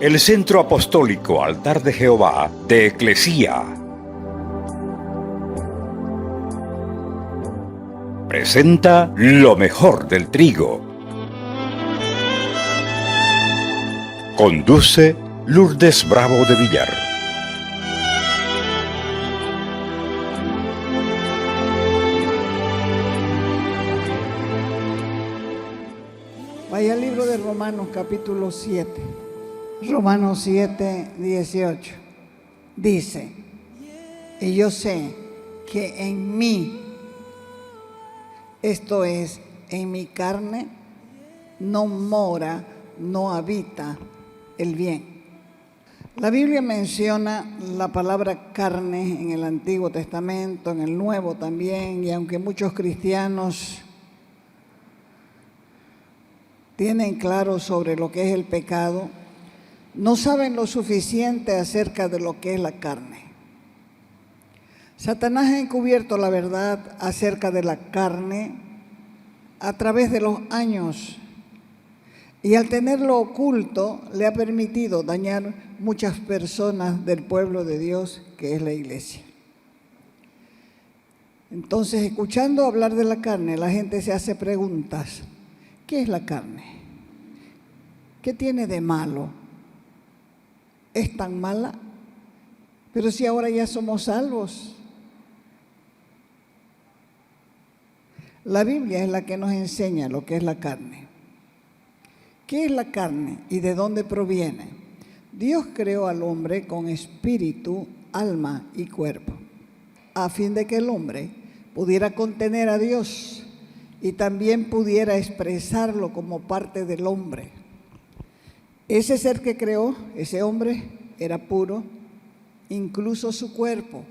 el Centro Apostólico Altar de Jehová de Eclesía presenta lo mejor del trigo. Conduce Lourdes Bravo de Villar. Vaya al libro de Romanos capítulo 7. Romanos 7, 18. Dice: y yo sé que en mí, esto es, en mi carne, no mora, no habita el bien. La Biblia menciona la palabra carne en el Antiguo Testamento, en el Nuevo también, y aunque muchos cristianos tienen claro sobre lo que es el pecado, no saben lo suficiente acerca de lo que es la carne. Satanás ha encubierto la verdad acerca de la carne a través de los años, y al tenerlo oculto le ha permitido dañar muchas personas del pueblo de Dios, que es la iglesia. Entonces, escuchando hablar de la carne, la gente se hace preguntas. ¿Qué es la carne? ¿Qué tiene de malo? ¿Es tan mala? Pero si ahora ya somos salvos. La Biblia es la que nos enseña lo que es la carne. ¿Qué es la carne y de dónde proviene? Dios creó al hombre con espíritu, alma y cuerpo, a fin de que el hombre pudiera contener a Dios y también pudiera expresarlo como parte del hombre. Ese ser que creó, ese hombre, era puro, incluso su cuerpo.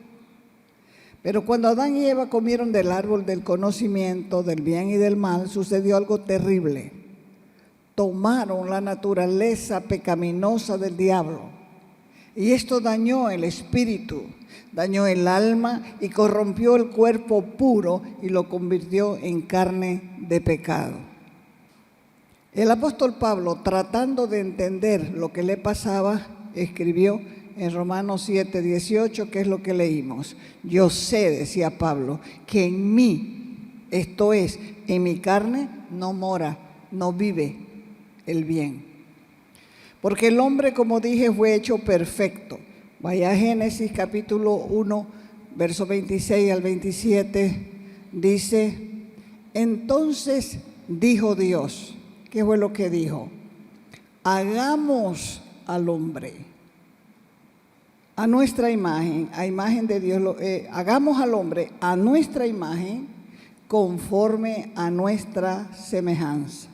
Pero cuando Adán y Eva comieron del árbol del conocimiento del bien y del mal, sucedió algo terrible. Tomaron la naturaleza pecaminosa del diablo, y esto dañó el espíritu, dañó el alma y corrompió el cuerpo puro y lo convirtió en carne de pecado. El apóstol Pablo, tratando de entender lo que le pasaba, escribió en Romanos 7, 18, que es lo que leímos. Yo sé, decía Pablo, que en mí, esto es, en mi carne, no mora, no vive el bien. Porque el hombre, como dije, fue hecho perfecto. Vaya a Génesis capítulo 1, verso 26 al 27, dice: entonces dijo Dios. ¿Qué fue lo que dijo? Hagamos al hombre a nuestra imagen, a imagen de Dios, hagamos al hombre a nuestra imagen, conforme a nuestra semejanza.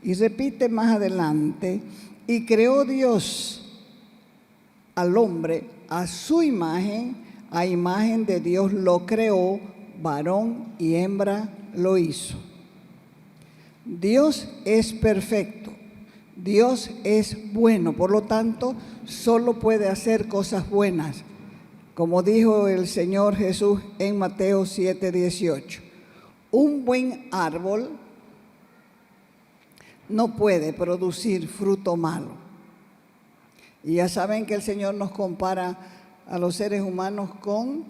Y repite más adelante: y creó Dios al hombre a su imagen, a imagen de Dios lo creó, varón y hembra lo hizo. Dios es perfecto, Dios es bueno, por lo tanto, solo puede hacer cosas buenas, como dijo el Señor Jesús en Mateo 7, 18. Un buen árbol no puede producir fruto malo. Y ya saben que el Señor nos compara a los seres humanos con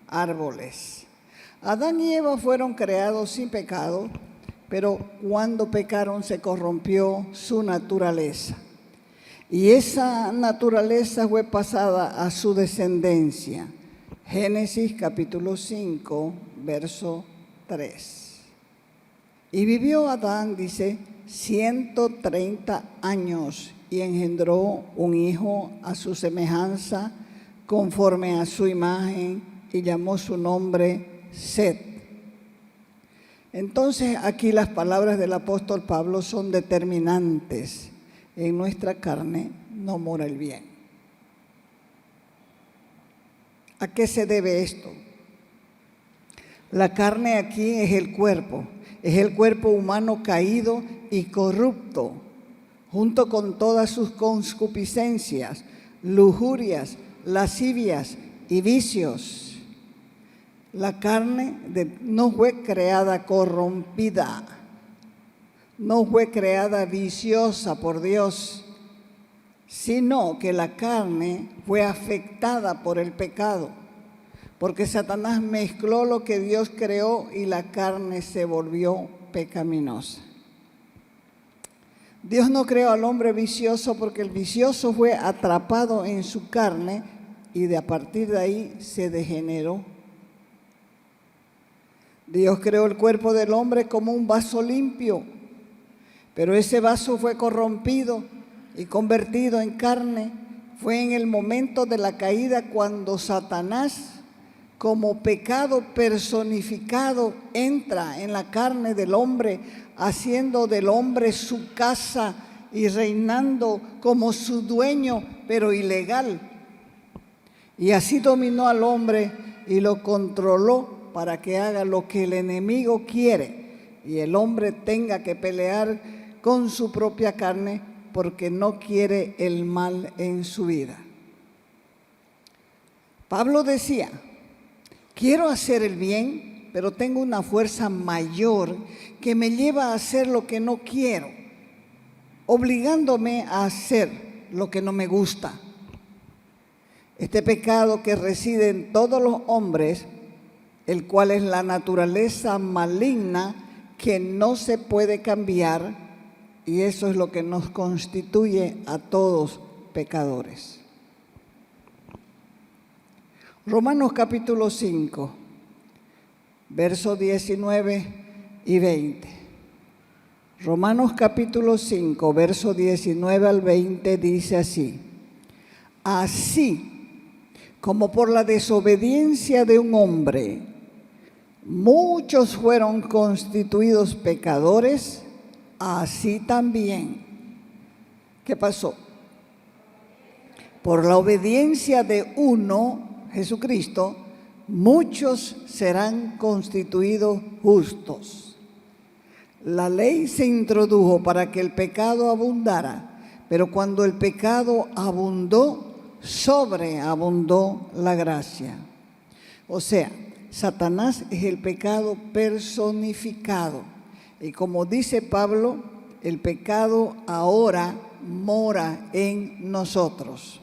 árboles. Adán y Eva fueron creados sin pecado, pero cuando pecaron se corrompió su naturaleza. Y esa naturaleza fue pasada a su descendencia. Génesis capítulo 5, verso 3. Y vivió Adán, dice, 130 años y engendró un hijo a su semejanza, conforme a su imagen, y llamó su nombre Set. Entonces aquí las palabras del apóstol Pablo son determinantes. En nuestra carne no mora el bien. ¿A qué se debe esto? La carne aquí es el cuerpo humano caído y corrupto, junto con todas sus concupiscencias, lujurias, lascivias y vicios. La carne no fue creada corrompida, no fue creada viciosa por Dios, sino que la carne fue afectada por el pecado, porque Satanás mezcló lo que Dios creó y la carne se volvió pecaminosa. Dios no creó al hombre vicioso porque el vicioso fue atrapado en su carne y a partir de ahí se degeneró. Dios creó el cuerpo del hombre como un vaso limpio, pero ese vaso fue corrompido y convertido en carne. Fue en el momento de la caída cuando Satanás, como pecado personificado, entra en la carne del hombre, haciendo del hombre su casa y reinando como su dueño, pero ilegal. Y así dominó al hombre y lo controló para que haga lo que el enemigo quiere y el hombre tenga que pelear con su propia carne porque no quiere el mal en su vida. Pablo decía: quiero hacer el bien, pero tengo una fuerza mayor que me lleva a hacer lo que no quiero, obligándome a hacer lo que no me gusta. Este pecado que reside en todos los hombres, el cual es la naturaleza maligna que no se puede cambiar, y eso es lo que nos constituye a todos pecadores. Romanos capítulo 5, versos 19 y 20. Romanos capítulo 5, versos 19 al 20 dice así: así como por la desobediencia de un hombre muchos fueron constituidos pecadores, así también, ¿qué pasó? Por la obediencia de uno, Jesucristo, muchos serán constituidos justos. La ley se introdujo para que el pecado abundara, pero cuando el pecado abundó, sobreabundó la gracia. O sea, Satanás es el pecado personificado. Y como dice Pablo, el pecado ahora mora en nosotros.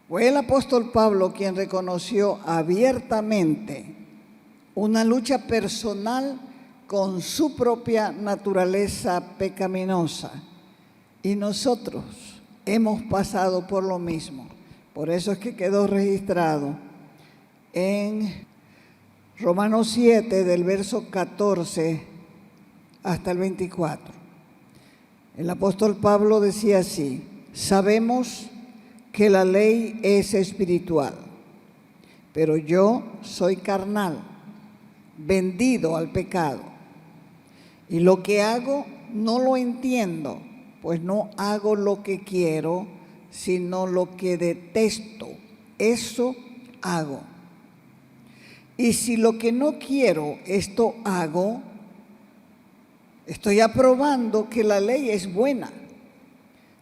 Fue el apóstol Pablo quien reconoció abiertamente una lucha personal con su propia naturaleza pecaminosa. Y nosotros hemos pasado por lo mismo. Por eso es que quedó registrado en Romanos 7, del verso 14 hasta el 24. El apóstol Pablo decía así: sabemos que la ley es espiritual, pero yo soy carnal, vendido al pecado. Y lo que hago no lo entiendo, pues no hago lo que quiero, sino lo que detesto, eso hago. Y si lo que no quiero, esto hago, estoy aprobando que la ley es buena,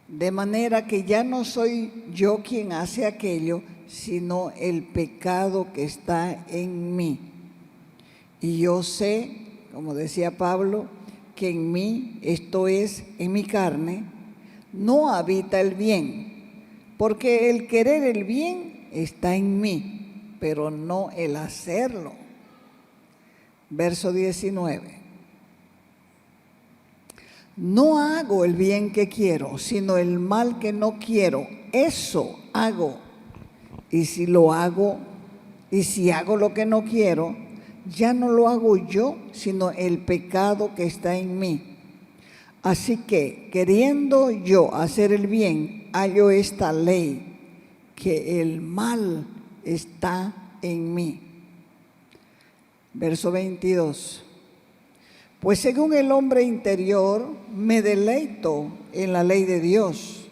de manera que ya no soy yo quien hace aquello, sino el pecado que está en mí. Y yo sé, como decía Pablo, que en mí, esto es, en mi carne, no habita el bien, porque el querer el bien está en mí, pero no el hacerlo. Verso 19. No hago el bien que quiero, sino el mal que no quiero, eso hago. Y si lo hago, y si hago lo que no quiero, ya no lo hago yo, sino el pecado que está en mí. Así que, queriendo yo hacer el bien, hallo esta ley, que el mal está en mí. Verso 22. Pues según el hombre interior, me deleito en la ley de Dios,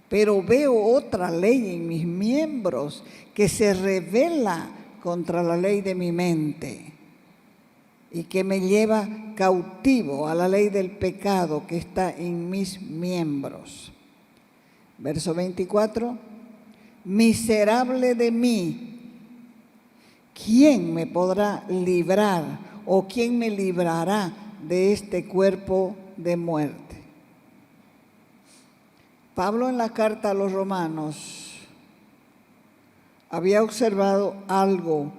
pero veo otra ley en mis miembros que se rebela contra la ley de mi mente y que me lleva cautivo a la ley del pecado que está en mis miembros. Verso 24. Miserable de mí, ¿quién me podrá librar o quién me librará de este cuerpo de muerte? Pablo en la carta a los romanos había observado algo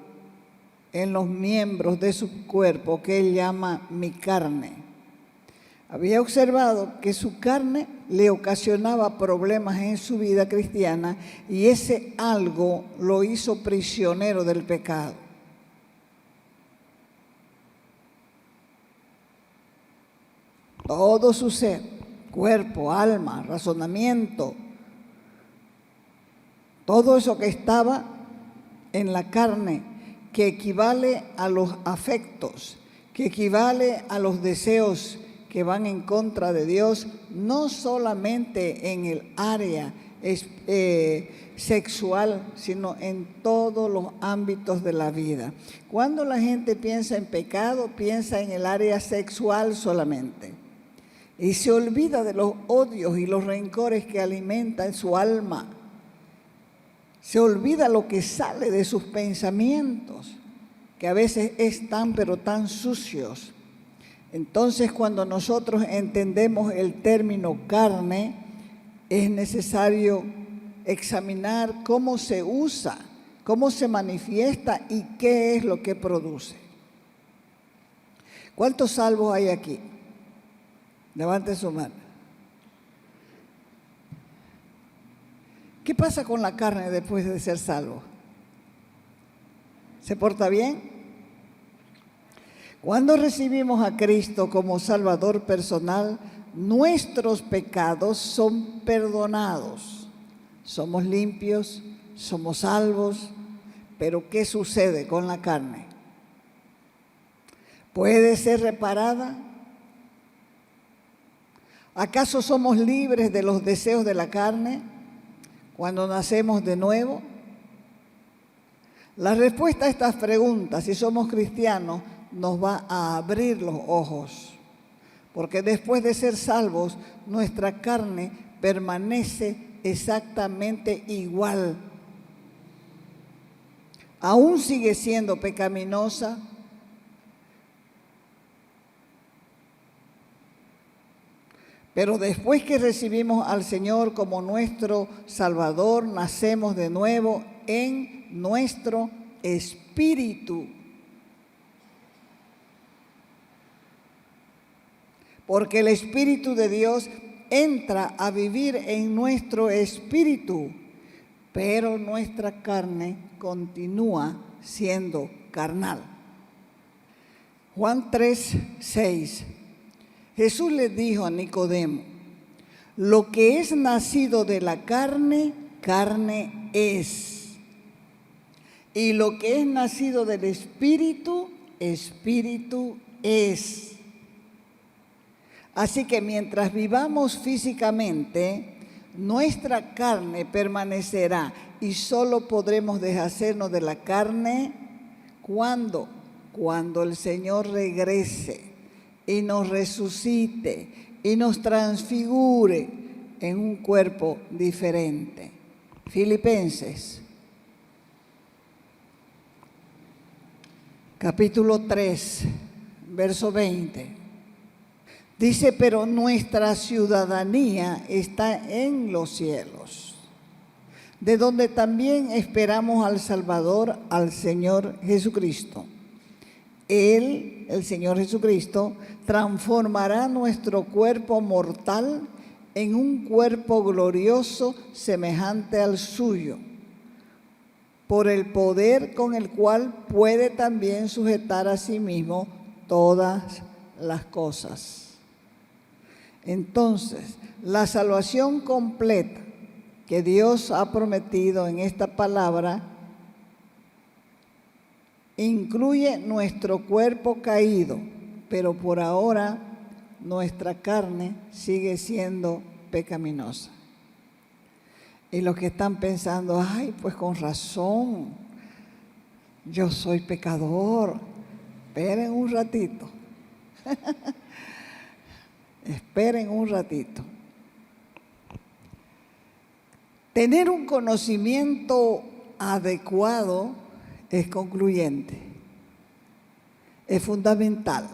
en los miembros de su cuerpo que él llama mi carne. Había observado que su carne le ocasionaba problemas en su vida cristiana y ese algo lo hizo prisionero del pecado. Todo su ser, cuerpo, alma, razonamiento, todo eso que estaba en la carne, que equivale a los afectos, que equivale a los deseos que van en contra de Dios, no solamente en el área sexual, sino en todos los ámbitos de la vida. Cuando la gente piensa en pecado, piensa en el área sexual solamente. Y se olvida de los odios y los rencores que alimentan su alma. Se olvida lo que sale de sus pensamientos, que a veces es tan pero tan sucios. Entonces, cuando nosotros entendemos el término carne, es necesario examinar cómo se usa, cómo se manifiesta y qué es lo que produce. ¿Cuántos salvos hay aquí? Levante su mano. ¿Qué pasa con la carne después de ser salvo? ¿Se porta bien? Cuando recibimos a Cristo como Salvador personal, nuestros pecados son perdonados. Somos limpios, somos salvos, pero ¿qué sucede con la carne? ¿Puede ser reparada? ¿Acaso somos libres de los deseos de la carne cuando nacemos de nuevo? La respuesta a estas preguntas, si somos cristianos, nos va a abrir los ojos, porque después de ser salvos, nuestra carne permanece exactamente igual. Aún sigue siendo pecaminosa, pero después que recibimos al Señor como nuestro Salvador, nacemos de nuevo en nuestro espíritu. Porque el Espíritu de Dios entra a vivir en nuestro espíritu, pero nuestra carne continúa siendo carnal. Juan 3:6. Jesús le dijo a Nicodemo: lo que es nacido de la carne, carne es. Y lo que es nacido del espíritu, espíritu es. Así que mientras vivamos físicamente, nuestra carne permanecerá y solo podremos deshacernos de la carne cuando el Señor regrese y nos resucite y nos transfigure en un cuerpo diferente. Filipenses, capítulo 3, verso 20. Dice, pero nuestra ciudadanía está en los cielos, de donde también esperamos al Salvador, al Señor Jesucristo. Él, el Señor Jesucristo, transformará nuestro cuerpo mortal en un cuerpo glorioso semejante al suyo, por el poder con el cual puede también sujetar a sí mismo todas las cosas. Entonces, la salvación completa que Dios ha prometido en esta palabra incluye nuestro cuerpo caído, pero por ahora nuestra carne sigue siendo pecaminosa. Y los que están pensando, ay, pues con razón, yo soy pecador. Esperen un ratito. Esperen un ratito. Tener un conocimiento adecuado es concluyente, es fundamental.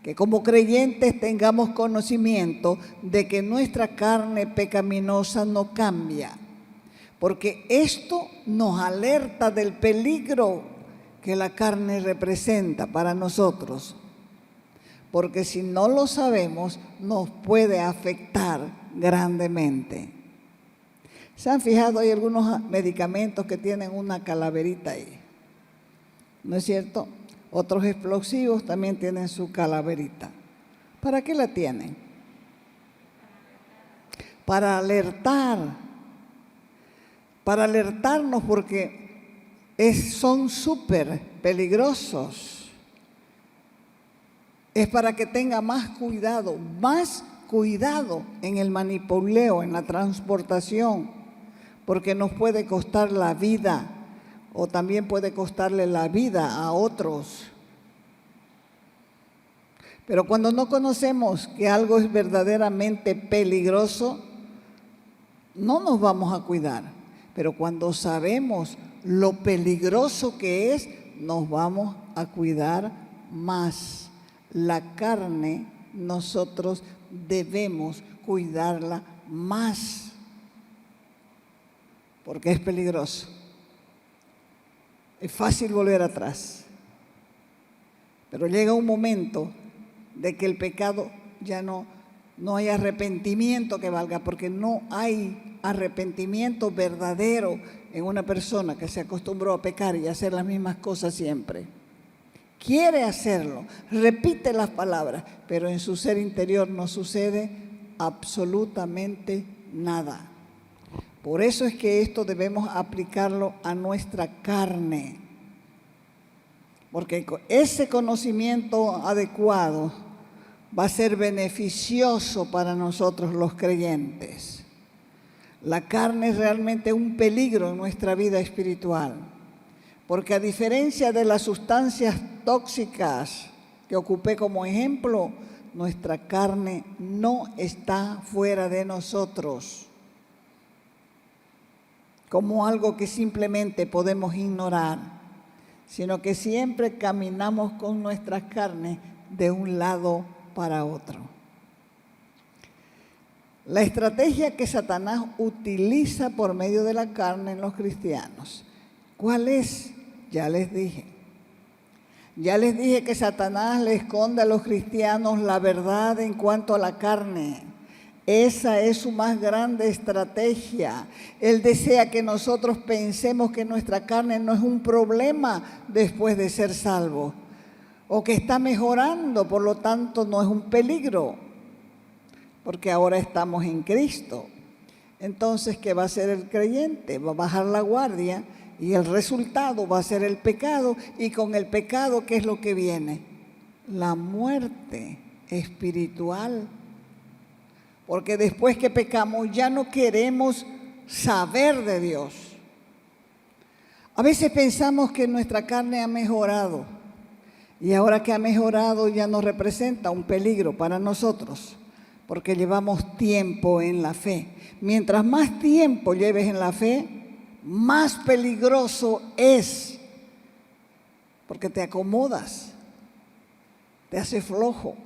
que como creyentes tengamos conocimiento de que nuestra carne pecaminosa no cambia, porque esto nos alerta del peligro que la carne representa para nosotros, porque si no lo sabemos nos puede afectar grandemente. ¿Se han fijado? Hay algunos medicamentos que tienen una calaverita ahí, ¿no es cierto? Otros explosivos también tienen su calaverita. ¿Para qué la tienen? Para alertarnos, porque son súper peligrosos. Es para que tenga más cuidado en el manipuleo, en la transportación, porque nos puede costar la vida o también puede costarle la vida a otros. Pero cuando no conocemos que algo es verdaderamente peligroso, no nos vamos a cuidar. Pero cuando sabemos lo peligroso que es, nos vamos a cuidar más. La carne, nosotros debemos cuidarla más, porque es peligroso. Es fácil volver atrás, pero llega un momento de que el pecado ya no hay arrepentimiento que valga, porque no hay arrepentimiento verdadero en una persona que se acostumbró a pecar y a hacer las mismas cosas siempre. Quiere hacerlo, repite las palabras, pero en su ser interior no sucede absolutamente nada. Por eso es que esto debemos aplicarlo a nuestra carne, porque ese conocimiento adecuado va a ser beneficioso para nosotros los creyentes. La carne es realmente un peligro en nuestra vida espiritual, porque a diferencia de las sustancias tóxicas que ocupé como ejemplo, nuestra carne no está fuera de nosotros como algo que simplemente podemos ignorar, sino que siempre caminamos con nuestras carnes de un lado para otro. La estrategia que Satanás utiliza por medio de la carne en los cristianos, ¿cuál es? Ya les dije que Satanás le esconde a los cristianos la verdad en cuanto a la carne. Esa es su más grande estrategia. Él desea que nosotros pensemos que nuestra carne no es un problema después de ser salvo, o que está mejorando, por lo tanto no es un peligro, porque ahora estamos en Cristo. Entonces, ¿qué va a hacer el creyente? Va a bajar la guardia y el resultado va a ser el pecado, y con el pecado, ¿qué es lo que viene? La muerte espiritual. Porque después que pecamos ya no queremos saber de Dios. A veces pensamos que nuestra carne ha mejorado, y ahora que ha mejorado ya no representa un peligro para nosotros, porque llevamos tiempo en la fe. Mientras más tiempo lleves en la fe, más peligroso es, porque te acomodas, te hace flojo.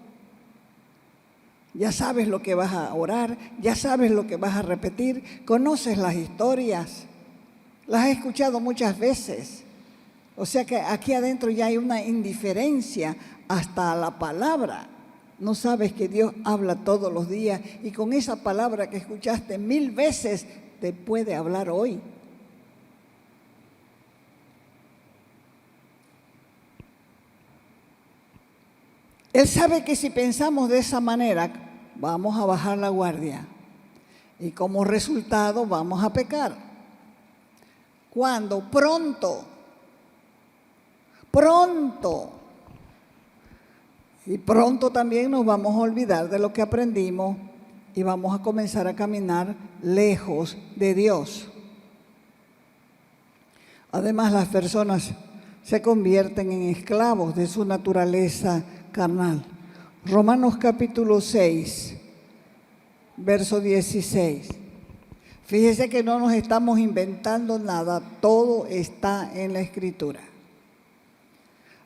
Ya sabes lo que vas a orar, ya sabes lo que vas a repetir, conoces las historias, las he escuchado muchas veces. O sea que aquí adentro ya hay una indiferencia hasta a la palabra. No sabes que Dios habla todos los días, y con esa palabra que escuchaste 1000 veces te puede hablar hoy. Él sabe que si pensamos de esa manera, vamos a bajar la guardia y como resultado vamos a pecar. ¿Cuándo? Pronto. Y pronto también nos vamos a olvidar de lo que aprendimos y vamos a comenzar a caminar lejos de Dios. Además, las personas se convierten en esclavos de su naturaleza carnal. Romanos capítulo 6, verso 16. Fíjese que no nos estamos inventando nada, todo está en la Escritura.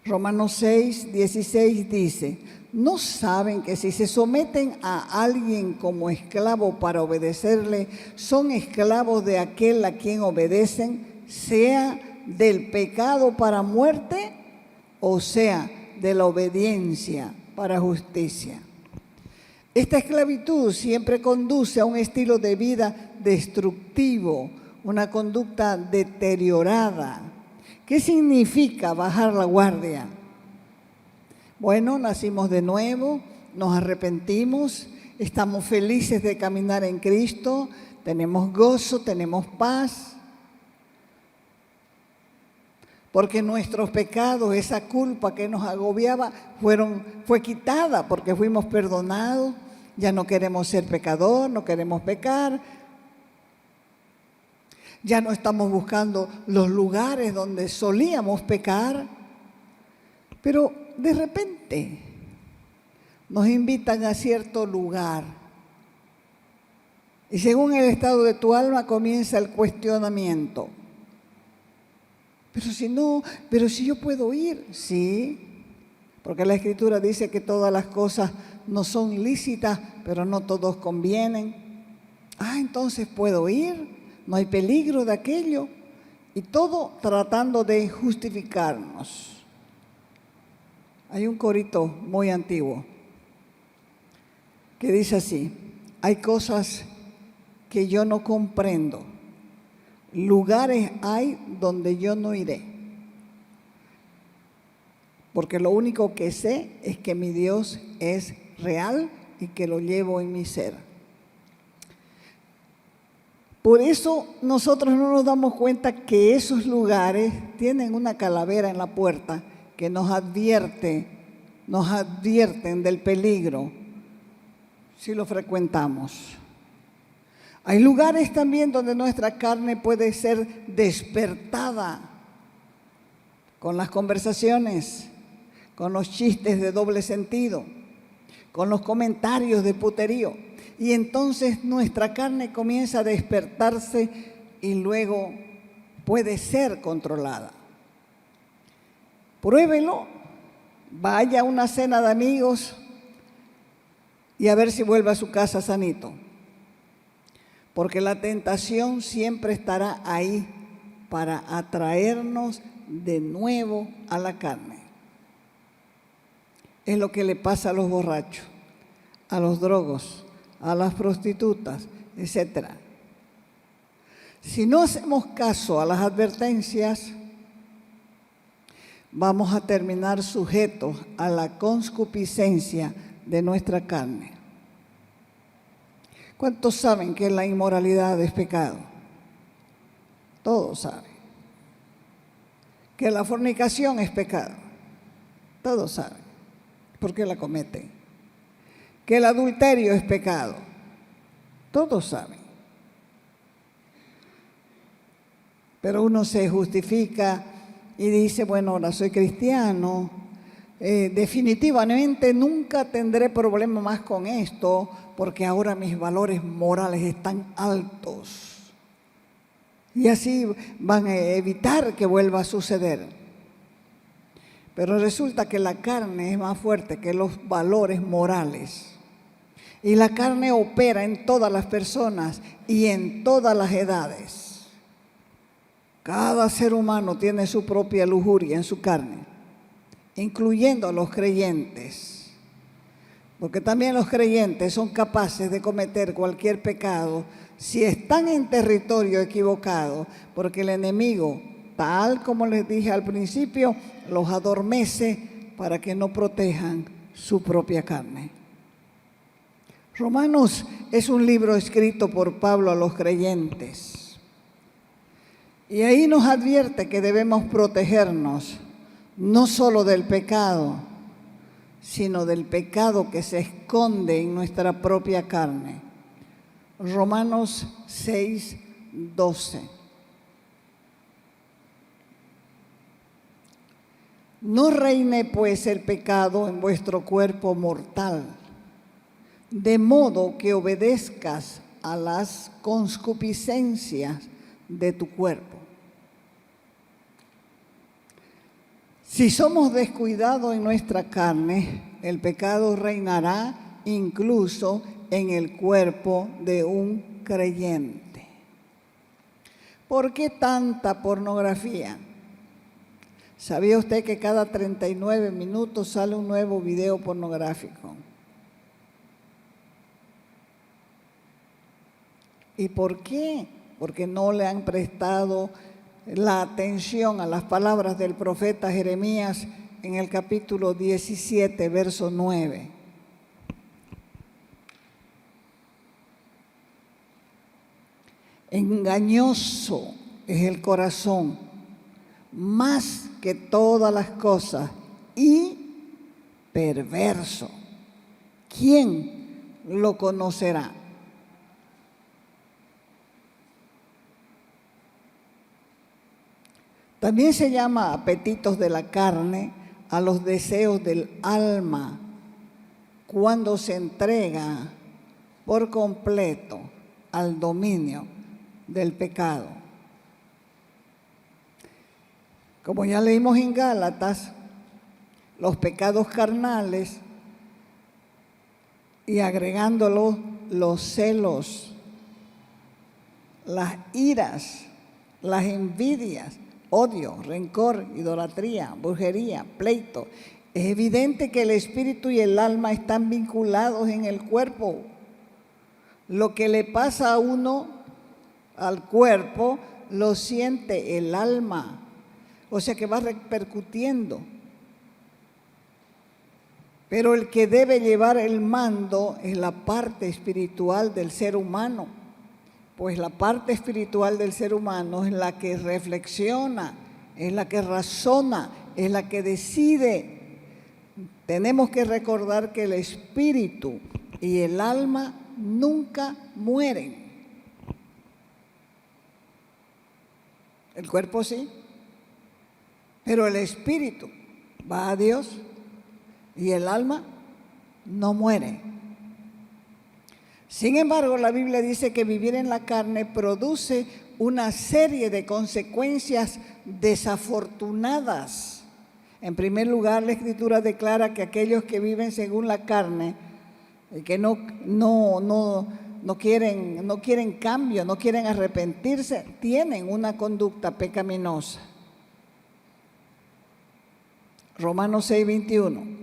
Romanos 6, 16 dice, ¿no saben que si se someten a alguien como esclavo para obedecerle, son esclavos de aquel a quien obedecen, sea del pecado para muerte o sea de la obediencia para justicia? Esta esclavitud siempre conduce a un estilo de vida destructivo, una conducta deteriorada. ¿Qué significa bajar la guardia? Bueno, nacimos de nuevo, nos arrepentimos, estamos felices de caminar en Cristo, tenemos gozo, tenemos paz, porque nuestros pecados, esa culpa que nos agobiaba, fue quitada porque fuimos perdonados, ya no queremos ser pecador, no queremos pecar, ya no estamos buscando los lugares donde solíamos pecar, pero de repente nos invitan a cierto lugar y según el estado de tu alma comienza el cuestionamiento. Pero si yo puedo ir, sí, porque la Escritura dice que todas las cosas no son lícitas, pero no todos convienen. Entonces puedo ir, no hay peligro de aquello, y todo tratando de justificarnos. Hay un corito muy antiguo que dice así: hay cosas que yo no comprendo, lugares hay donde yo no iré, porque lo único que sé es que mi Dios es real y que lo llevo en mi ser. Por eso nosotros no nos damos cuenta que esos lugares tienen una calavera en la puerta que nos advierten del peligro si lo frecuentamos. Hay lugares también donde nuestra carne puede ser despertada con las conversaciones, con los chistes de doble sentido, con los comentarios de puterío. Y entonces nuestra carne comienza a despertarse y luego puede ser controlada. Pruébelo, vaya a una cena de amigos y a ver si vuelve a su casa sanito. Porque la tentación siempre estará ahí para atraernos de nuevo a la carne. Es lo que le pasa a los borrachos, a los drogos, a las prostitutas, etc. Si no hacemos caso a las advertencias, vamos a terminar sujetos a la concupiscencia de nuestra carne. ¿Cuántos saben que la inmoralidad es pecado? Todos saben. Que la fornicación es pecado. Todos saben. ¿Por qué la cometen? Que el adulterio es pecado. Todos saben. Pero uno se justifica y dice, bueno, ahora soy cristiano, definitivamente nunca tendré problema más con esto porque ahora mis valores morales están altos. Y así van a evitar que vuelva a suceder. Pero resulta que la carne es más fuerte que los valores morales. Y la carne opera en todas las personas y en todas las edades. Cada ser humano tiene su propia lujuria en su carne, incluyendo a los creyentes. Porque también los creyentes son capaces de cometer cualquier pecado si están en territorio equivocado, porque el enemigo, tal como les dije al principio, los adormece para que no protejan su propia carne. Romanos es un libro escrito por Pablo a los creyentes. Y ahí nos advierte que debemos protegernos no solo del pecado, sino del pecado que se esconde en nuestra propia carne. Romanos 6, 12. No reine pues el pecado en vuestro cuerpo mortal, de modo que obedezcas a las concupiscencias de tu cuerpo. Si somos descuidados en nuestra carne, el pecado reinará incluso en el cuerpo de un creyente. ¿Por qué tanta pornografía? ¿Sabía usted que cada 39 minutos sale un nuevo video pornográfico? ¿Y por qué? Porque no le han prestado la atención a las palabras del profeta Jeremías en el capítulo 17, verso 9. Engañoso es el corazón, más que todas las cosas, y perverso. ¿Quién lo conocerá? También se llama apetitos de la carne a los deseos del alma cuando se entrega por completo al dominio del pecado. Como ya leímos en Gálatas, los pecados carnales, y agregándolo los celos, las iras, las envidias, odio, rencor, idolatría, brujería, pleito. Es evidente que el espíritu y el alma están vinculados en el cuerpo. Lo que le pasa a uno, al cuerpo, lo siente el alma. O sea que va repercutiendo. Pero el que debe llevar el mando es la parte espiritual del ser humano. Pues la parte espiritual del ser humano es la que reflexiona, es la que razona, es la que decide. Tenemos que recordar que el espíritu y el alma nunca mueren. El cuerpo sí, pero el espíritu va a Dios y el alma no muere. Sin embargo, la Biblia dice que vivir en la carne produce una serie de consecuencias desafortunadas. En primer lugar, la Escritura declara que aquellos que viven según la carne, que no quieren cambio, no quieren arrepentirse, tienen una conducta pecaminosa. Romanos 6:21.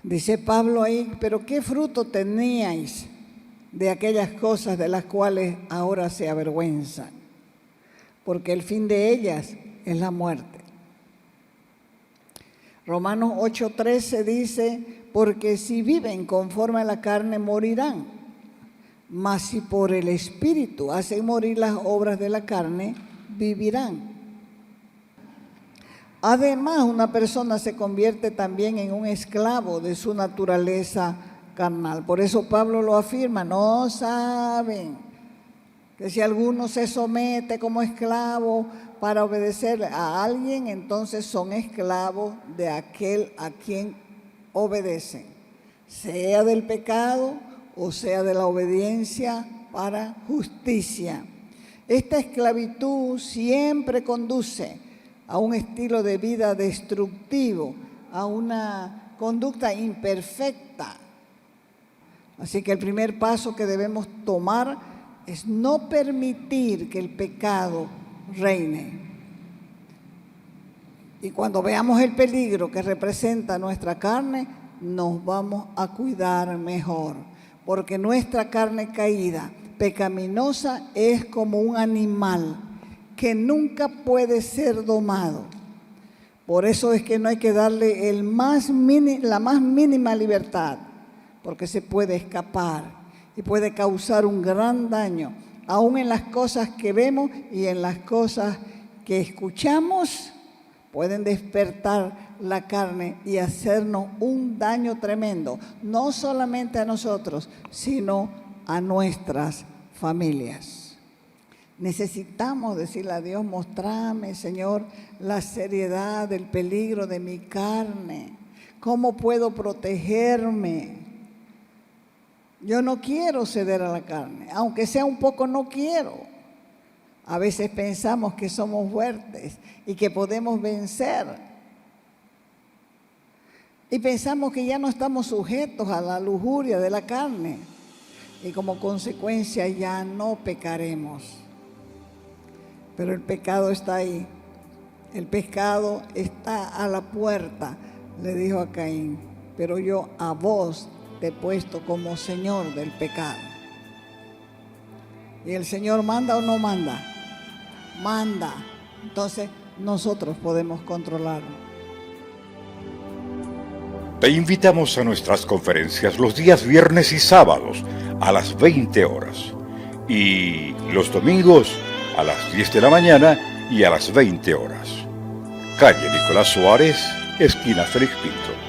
Dice Pablo ahí, pero ¿qué fruto teníais de aquellas cosas de las cuales ahora se avergüenzan? Porque el fin de ellas es la muerte. Romanos 8:13 dice, porque si viven conforme a la carne morirán, mas si por el Espíritu hacen morir las obras de la carne, vivirán. Además, una persona se convierte también en un esclavo de su naturaleza carnal. Por eso Pablo lo afirma, no saben que si alguno se somete como esclavo para obedecer a alguien, entonces son esclavos de aquel a quien obedecen, sea del pecado o sea de la obediencia para justicia. Esta esclavitud siempre conduce a un estilo de vida destructivo, a una conducta imperfecta. Así que el primer paso que debemos tomar es no permitir que el pecado reine. Y cuando veamos el peligro que representa nuestra carne, nos vamos a cuidar mejor, porque nuestra carne caída, pecaminosa, es como un animal que nunca puede ser domado. Por eso es que no hay que darle la más mínima libertad, porque se puede escapar y puede causar un gran daño, aún en las cosas que vemos y en las cosas que escuchamos. Pueden despertar la carne y hacernos un daño tremendo, no solamente a nosotros, sino a nuestras familias. Necesitamos decirle a Dios, mostrame, Señor, la seriedad del peligro de mi carne. ¿Cómo puedo protegerme? Yo no quiero ceder a la carne, aunque sea un poco, no quiero. A veces pensamos que somos fuertes y que podemos vencer, Y pensamos que ya no estamos sujetos a la lujuria de la carne. Y como consecuencia ya no pecaremos. Pero el pecado está ahí. El pecado está a la puerta, le dijo a Caín. Pero yo a vos te he puesto como Señor del pecado. ¿Y el Señor manda o no manda? Manda. Entonces nosotros podemos controlarlo. Te invitamos a nuestras conferencias los días viernes y sábados a las 20 horas y los domingos a las 10 de la mañana y a las 20 horas. Calle Nicolás Suárez, esquina Félix Pinto.